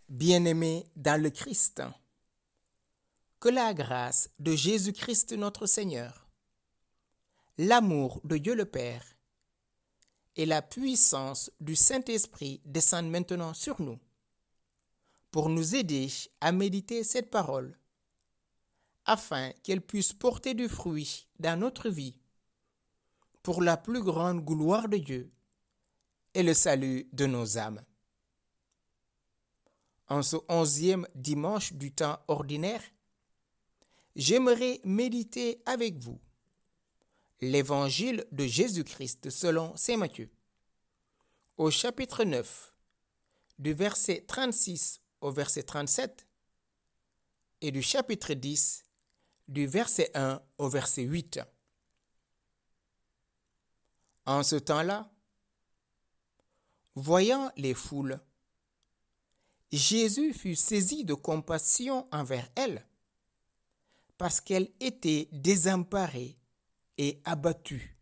Bien-aimés dans le Christ, que la grâce de Jésus-Christ notre Seigneur, l'amour de Dieu le Père et la puissance du Saint-Esprit descendent maintenant sur nous pour nous aider à méditer cette parole afin qu'elle puisse porter du fruit dans notre vie pour la plus grande gloire de Dieu et le salut de nos âmes. En ce 11e dimanche du temps ordinaire, j'aimerais méditer avec vous l'évangile de Jésus-Christ selon saint Matthieu, au chapitre 9, du verset 36 au verset 37, et du chapitre 10, du verset 1 au verset 8. En ce temps-là, voyant les foules, Jésus fut saisi de compassion envers elles, parce qu'elles étaient désemparées et abattues,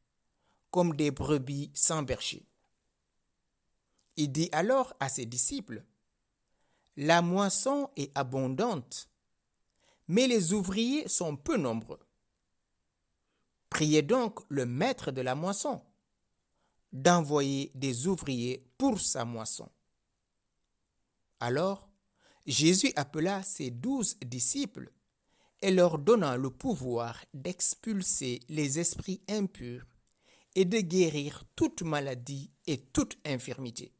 comme des brebis sans berger. Il dit alors à ses disciples, « La moisson est abondante, mais les ouvriers sont peu nombreux. Priez donc le maître de la moisson d'envoyer des ouvriers pour sa moisson. » Alors, Jésus appela ses 12 disciples et leur donna le pouvoir d'expulser les esprits impurs et de guérir toute maladie et toute infirmité.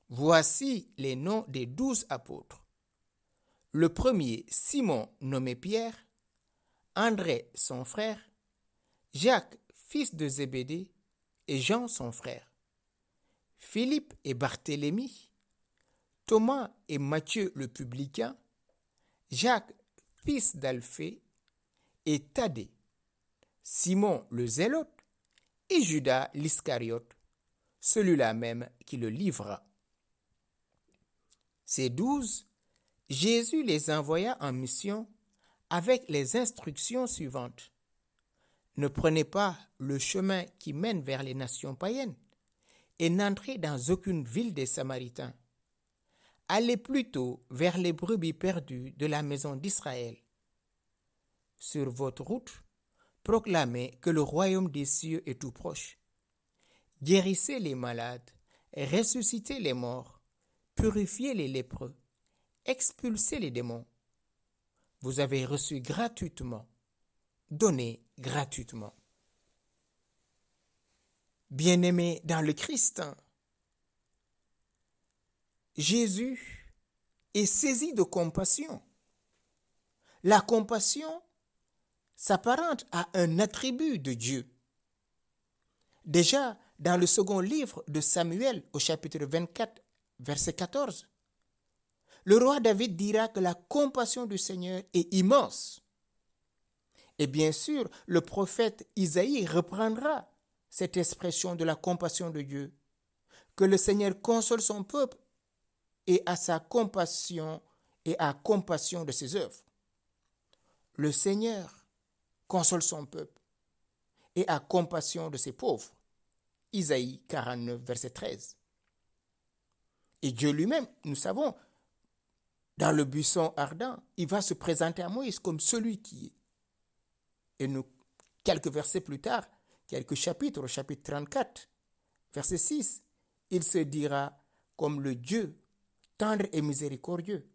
Voici les noms des 12 apôtres. Le premier, Simon nommé Pierre, André son frère, Jacques fils de Zébédée et Jean son frère, Philippe et Barthélemy, Thomas et Matthieu le publicain, Jacques fils d'Alphée et Thaddée, Simon le Zélote et Judas l'Iscariote, celui-là même qui le livra. Ces 12, Jésus les envoya en mission avec les instructions suivantes. Ne prenez pas le chemin qui mène vers les nations païennes et n'entrez dans aucune ville des Samaritains. Allez plutôt vers les brebis perdues de la maison d'Israël. Sur votre route, proclamez que le royaume des cieux est tout proche. Guérissez les malades, ressuscitez les morts, purifiez les lépreux, expulsez les démons. Vous avez reçu gratuitement, donnez gratuitement. Bien-aimés dans le Christ, Jésus est saisi de compassion. La compassion s'apparente à un attribut de Dieu. Déjà, dans le second livre de Samuel, au chapitre 24, verset 14, le roi David dira que la compassion du Seigneur est immense. Et bien sûr, le prophète Isaïe reprendra cette expression de la compassion de Dieu, que le Seigneur console son peuple et a compassion de ses œuvres. Le Seigneur console son peuple et a compassion de ses pauvres. Isaïe 49, verset 13. Et Dieu lui-même, nous savons, dans le buisson ardent, il va se présenter à Moïse comme celui qui est. Et nous, quelques versets plus tard, quelques chapitres, au chapitre 34, verset 6, il se dira comme le Dieu tendre et miséricordieux,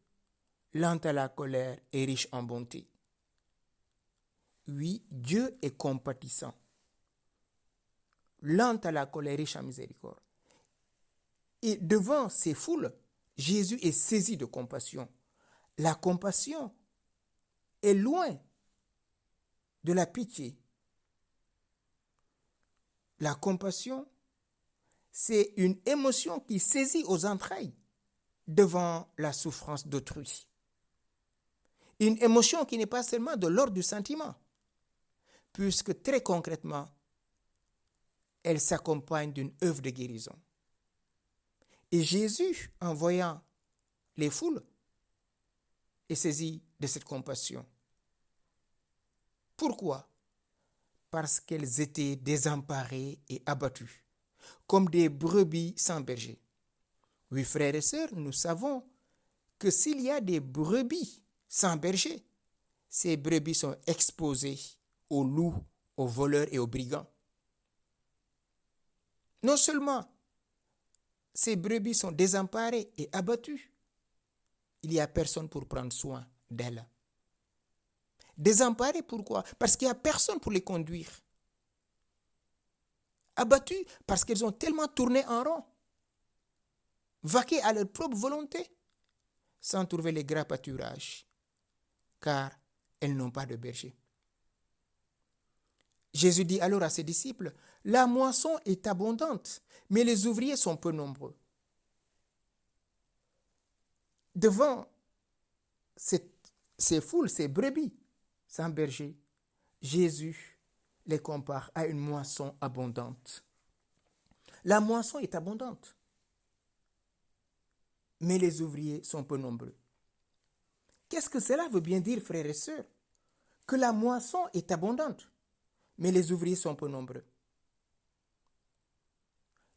lent à la colère et riche en bonté. Oui, Dieu est compatissant, lent à la colère, riche en miséricorde. Et devant ces foules, Jésus est saisi de compassion. La compassion est loin de la pitié. La compassion, c'est une émotion qui saisit aux entrailles devant la souffrance d'autrui. Une émotion qui n'est pas seulement de l'ordre du sentiment, puisque très concrètement, elle s'accompagne d'une œuvre de guérison. Et Jésus, en voyant les foules, est saisi de cette compassion. Pourquoi ? Parce qu'elles étaient désemparées et abattues, comme des brebis sans berger. Oui, frères et sœurs, nous savons que s'il y a des brebis sans berger, ces brebis sont exposées aux loups, aux voleurs et aux brigands. Non seulement ces brebis sont désemparées et abattues, il n'y a personne pour prendre soin d'elles. Désemparées, pourquoi? Parce qu'il n'y a personne pour les conduire. Abattues parce qu'elles ont tellement tourné en rond, vaqué à leur propre volonté, sans trouver les grands pâturages, car elles n'ont pas de berger. Jésus dit alors à ses disciples, « La moisson est abondante, mais les ouvriers sont peu nombreux. » Devant ces foules, ces brebis sans berger, Jésus les compare à une moisson abondante. La moisson est abondante, mais les ouvriers sont peu nombreux. Qu'est-ce que cela veut bien dire, frères et sœurs? Que la moisson est abondante, mais les ouvriers sont peu nombreux.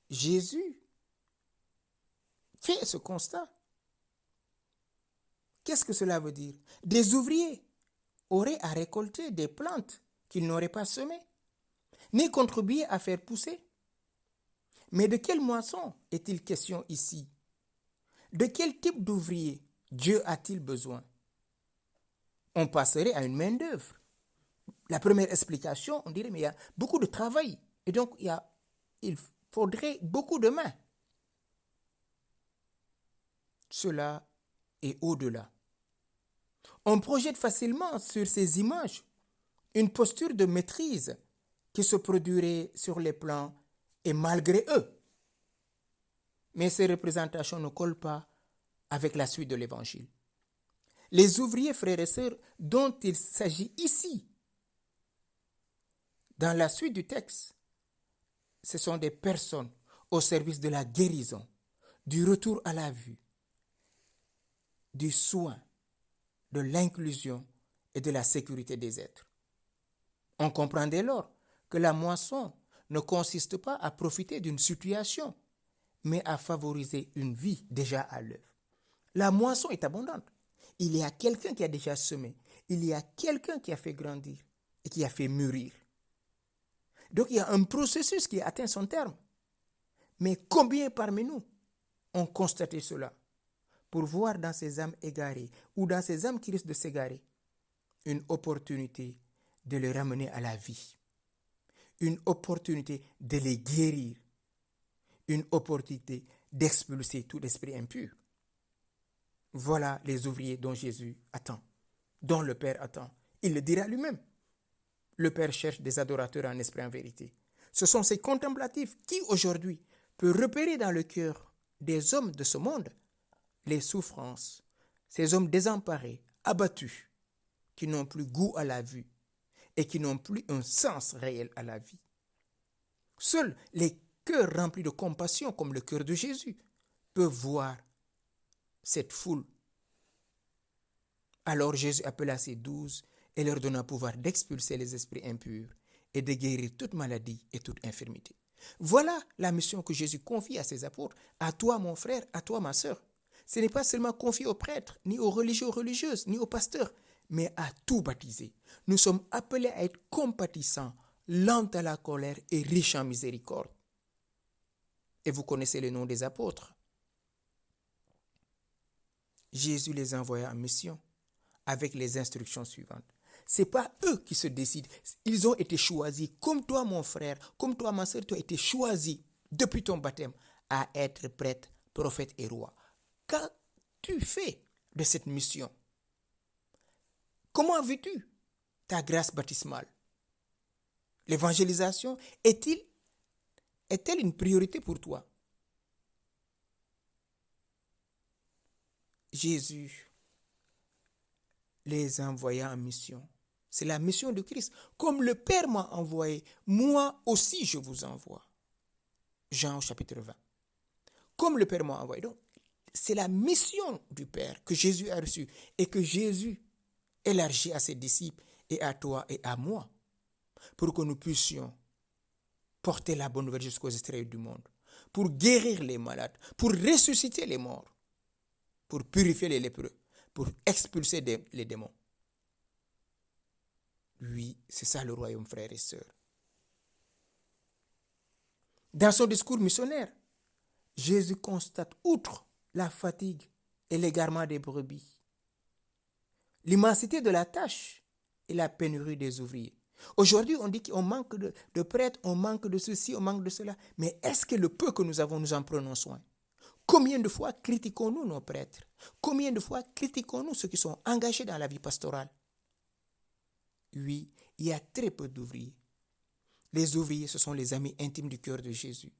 Jésus fait ce constat. Qu'est-ce que cela veut dire? Des ouvriers auraient à récolter des plantes qu'ils n'auraient pas semées, ni contribué à faire pousser. Mais de quelle moisson est-il question ici? De quel type d'ouvrier Dieu a-t-il besoin? On passerait à une main-d'œuvre. La première explication, on dirait, mais il y a beaucoup de travail. Et donc, il faudrait beaucoup de mains. Cela est au-delà. On projette facilement sur ces images une posture de maîtrise qui se produirait sur les plans et malgré eux. Mais ces représentations ne collent pas avec la suite de l'Évangile. Les ouvriers, frères et sœurs, dont il s'agit ici, dans la suite du texte, ce sont des personnes au service de la guérison, du retour à la vue, du soin, de l'inclusion et de la sécurité des êtres. On comprend dès lors que la moisson ne consiste pas à profiter d'une situation, mais à favoriser une vie déjà à l'œuvre. La moisson est abondante. Il y a quelqu'un qui a déjà semé. Il y a quelqu'un qui a fait grandir et qui a fait mûrir. Donc il y a un processus qui a atteint son terme. Mais combien parmi nous ont constaté cela pour voir dans ces âmes égarées ou dans ces âmes qui risquent de s'égarer une opportunité de les ramener à la vie, une opportunité de les guérir, une opportunité d'expulser tout esprit impur. Voilà les ouvriers dont Jésus attend, dont le Père attend. Il le dira lui-même. Le Père cherche des adorateurs en esprit et en vérité. Ce sont ces contemplatifs qui, aujourd'hui, peuvent repérer dans le cœur des hommes de ce monde les souffrances, ces hommes désemparés, abattus, qui n'ont plus goût à la vue et qui n'ont plus un sens réel à la vie. Seuls les cœurs remplis de compassion, comme le cœur de Jésus, peuvent voir cette foule. Alors Jésus appela ses 12 et leur donna pouvoir d'expulser les esprits impurs et de guérir toute maladie et toute infirmité. Voilà la mission que Jésus confie à ses apôtres, à toi mon frère, à toi ma sœur. Ce n'est pas seulement confié aux prêtres, ni aux religieux, aux religieuses, ni aux pasteurs, mais à tout baptisé. Nous sommes appelés à être compatissants, lents à la colère et riches en miséricorde. Et vous connaissez le nom des apôtres. Jésus les envoya en mission avec les instructions suivantes. Ce n'est pas eux qui se décident. Ils ont été choisis, comme toi mon frère, comme toi ma soeur, tu as été choisi depuis ton baptême à être prêtre, prophète et roi. Qu'as-tu fait de cette mission? Comment vis-tu ta grâce baptismale? L'évangélisation est-elle une priorité pour toi? Jésus les envoya en mission. C'est la mission de Christ. Comme le Père m'a envoyé, moi aussi je vous envoie. Jean au chapitre 20. Comme le Père m'a envoyé. Donc, c'est la mission du Père que Jésus a reçue et que Jésus élargit à ses disciples et à toi et à moi pour que nous puissions porter la bonne nouvelle jusqu'aux extrémités du monde, pour guérir les malades, pour ressusciter les morts. pour purifier les lépreux, pour expulser les démons. Oui, c'est ça le royaume, frères et sœurs. Dans son discours missionnaire, Jésus constate, outre la fatigue et l'égarement des brebis, l'immensité de la tâche et la pénurie des ouvriers. Aujourd'hui, on dit qu'on manque de prêtres, on manque de ceci, on manque de cela. Mais est-ce que le peu que nous avons, nous en prenons soin? Combien de fois critiquons-nous nos prêtres? Combien de fois critiquons-nous ceux qui sont engagés dans la vie pastorale? Oui, il y a très peu d'ouvriers. Les ouvriers, ce sont les amis intimes du cœur de Jésus.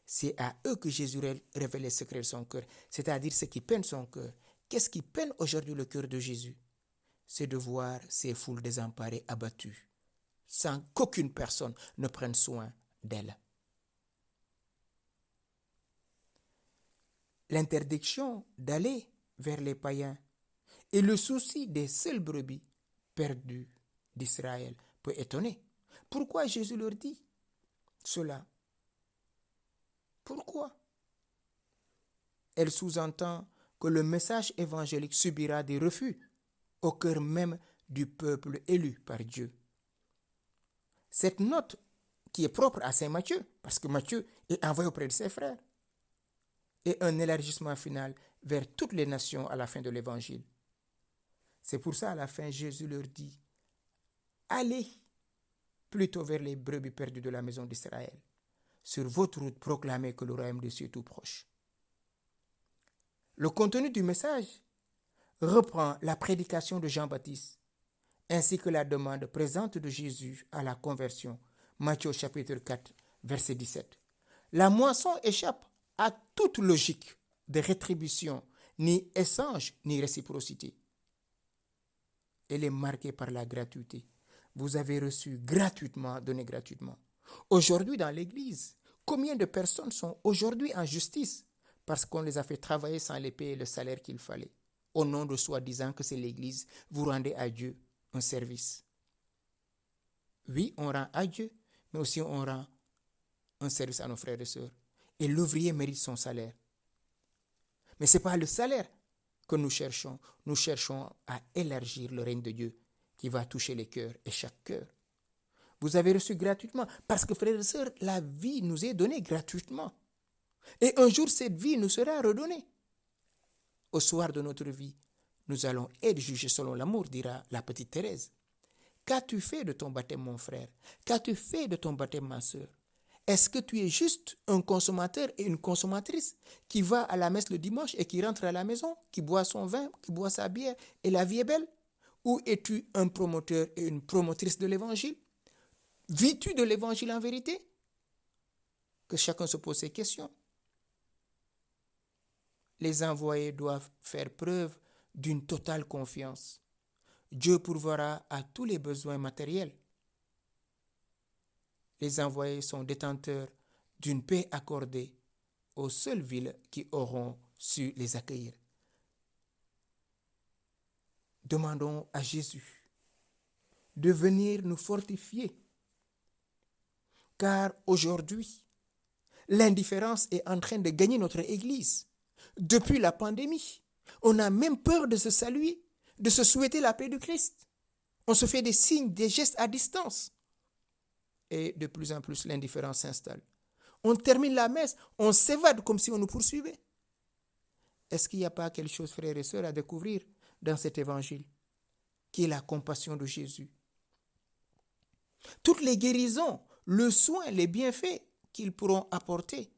C'est à eux que Jésus révèle les secrets de son cœur, c'est-à-dire ce qui peine son cœur. Qu'est-ce qui peine aujourd'hui le cœur de Jésus? C'est de voir ces foules désemparées, abattues, sans qu'aucune personne ne prenne soin d'elles. L'interdiction d'aller vers les païens et le souci des seules brebis perdues d'Israël peut étonner. Pourquoi Jésus leur dit cela? Pourquoi? Elle sous-entend que le message évangélique subira des refus au cœur même du peuple élu par Dieu. Cette note qui est propre à Saint Matthieu, parce que Matthieu est envoyé auprès de ses frères, est un élargissement final vers toutes les nations à la fin de l'évangile. C'est pour ça, à la fin, Jésus leur dit, allez plutôt vers les brebis perdues de la maison d'Israël. Sur votre route, proclamez que le royaume des cieux est tout proche. Le contenu du message reprend la prédication de Jean-Baptiste, ainsi que la demande présente de Jésus à la conversion, Matthieu chapitre 4, verset 17. La moisson échappe à toute logique de rétribution, ni échange, ni réciprocité. Elle est marquée par la gratuité. Vous avez reçu gratuitement, donné gratuitement. Aujourd'hui dans l'Église, combien de personnes sont aujourd'hui en justice parce qu'on les a fait travailler sans les payer le salaire qu'il fallait, au nom de soi disant que c'est l'Église, vous rendez à Dieu un service. Oui, on rend à Dieu, mais aussi on rend un service à nos frères et sœurs. Et l'ouvrier mérite son salaire. Mais ce n'est pas le salaire que nous cherchons à élargir le règne de Dieu qui va toucher les cœurs et chaque cœur. Vous avez reçu gratuitement parce que, frères et sœurs, la vie nous est donnée gratuitement. Et un jour, cette vie nous sera redonnée. Au soir de notre vie, nous allons être jugés selon l'amour, dira la petite Thérèse. Qu'as-tu fait de ton baptême, mon frère? Qu'as-tu fait de ton baptême, ma sœur? Est-ce que tu es juste un consommateur et une consommatrice qui va à la messe le dimanche et qui rentre à la maison, qui boit son vin, qui boit sa bière et la vie est belle? Ou es-tu un promoteur et une promotrice de l'évangile? Vis-tu de l'évangile en vérité? Que chacun se pose ces questions. Les envoyés doivent faire preuve d'une totale confiance. Dieu pourvoira à tous les besoins matériels. Les envoyés sont détenteurs d'une paix accordée aux seules villes qui auront su les accueillir. Demandons à Jésus de venir nous fortifier, car aujourd'hui, l'indifférence est en train de gagner notre Église. Depuis la pandémie, on a même peur de se saluer, de se souhaiter la paix du Christ. On se fait des signes, des gestes à distance. Et de plus en plus, l'indifférence s'installe. On termine la messe, on s'évade comme si on nous poursuivait. Est-ce qu'il n'y a pas quelque chose, frères et sœurs, à découvrir dans cet évangile, qui est la compassion de Jésus? Toutes les guérisons, le soin, les bienfaits qu'ils pourront apporter,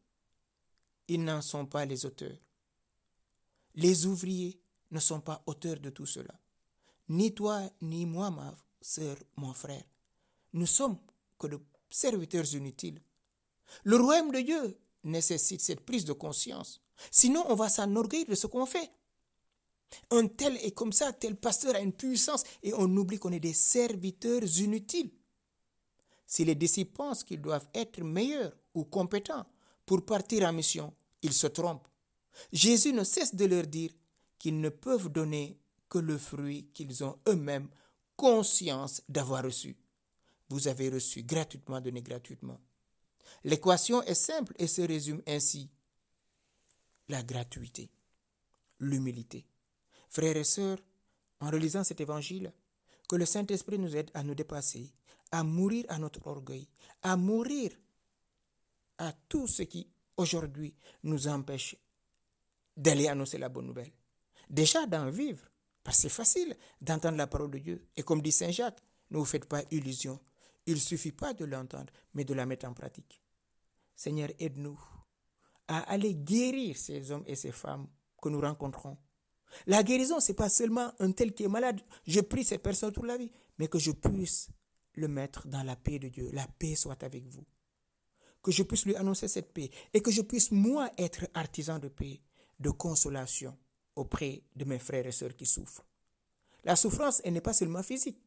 ils n'en sont pas les auteurs. Les ouvriers ne sont pas auteurs de tout cela. Ni toi, ni moi, ma sœur, mon frère. Nous sommes que de serviteurs inutiles. Le royaume de Dieu nécessite cette prise de conscience. Sinon, on va s'enorgueillir de ce qu'on fait. Un tel est comme ça, tel pasteur a une puissance et on oublie qu'on est des serviteurs inutiles. Si les disciples pensent qu'ils doivent être meilleurs ou compétents pour partir en mission, ils se trompent. Jésus ne cesse de leur dire qu'ils ne peuvent donner que le fruit qu'ils ont eux-mêmes conscience d'avoir reçu. Vous avez reçu gratuitement, donné gratuitement. L'équation est simple et se résume ainsi. La gratuité. l'humilité. Frères et sœurs, en relisant cet évangile, que le Saint-Esprit nous aide à nous dépasser, à mourir à notre orgueil, à mourir à tout ce qui aujourd'hui nous empêche d'aller annoncer la bonne nouvelle. Déjà d'en vivre, parce que c'est facile d'entendre la parole de Dieu. Et comme dit Saint Jacques, ne vous faites pas illusion. Il ne suffit pas de l'entendre, mais de la mettre en pratique. Seigneur, aide-nous à aller guérir ces hommes et ces femmes que nous rencontrons. La guérison, ce n'est pas seulement un tel qui est malade, je prie cette personne toute la vie, mais que je puisse le mettre dans la paix de Dieu. La paix soit avec vous. Que je puisse lui annoncer cette paix et que je puisse, moi, être artisan de paix, de consolation auprès de mes frères et sœurs qui souffrent. La souffrance, elle n'est pas seulement physique,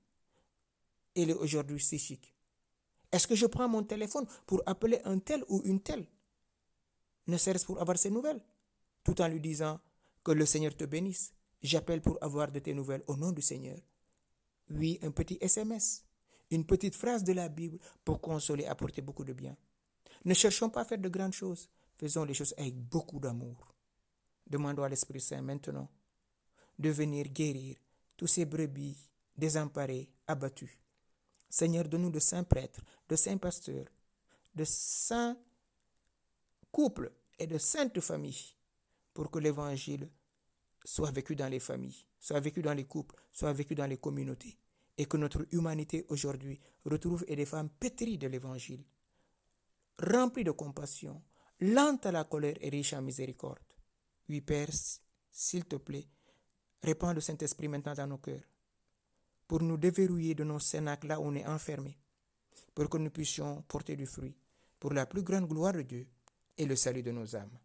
elle est aujourd'hui psychique. Est-ce que je prends mon téléphone pour appeler un tel ou une telle, ne serait-ce pour avoir ses nouvelles, tout en lui disant que le Seigneur te bénisse. J'appelle pour avoir de tes nouvelles au nom du Seigneur. Oui, un petit SMS, une petite phrase de la Bible pour consoler, apporter beaucoup de bien. Ne cherchons pas à faire de grandes choses, faisons les choses avec beaucoup d'amour. Demandons à l'Esprit Saint maintenant de venir guérir tous ces brebis désemparés, abattus. Seigneur, donne-nous de saints prêtres, de saints pasteurs, de saints couples et de saintes familles pour que l'évangile soit vécu dans les familles, soit vécu dans les couples, soit vécu dans les communautés et que notre humanité aujourd'hui retrouve des femmes pétries de l'évangile, remplies de compassion, lentes à la colère et riches en miséricorde. Oui, Père, s'il te plaît, répands le Saint-Esprit maintenant dans nos cœurs pour nous déverrouiller de nos cénacles là où on est enfermé, pour que nous puissions porter du fruit pour la plus grande gloire de Dieu et le salut de nos âmes.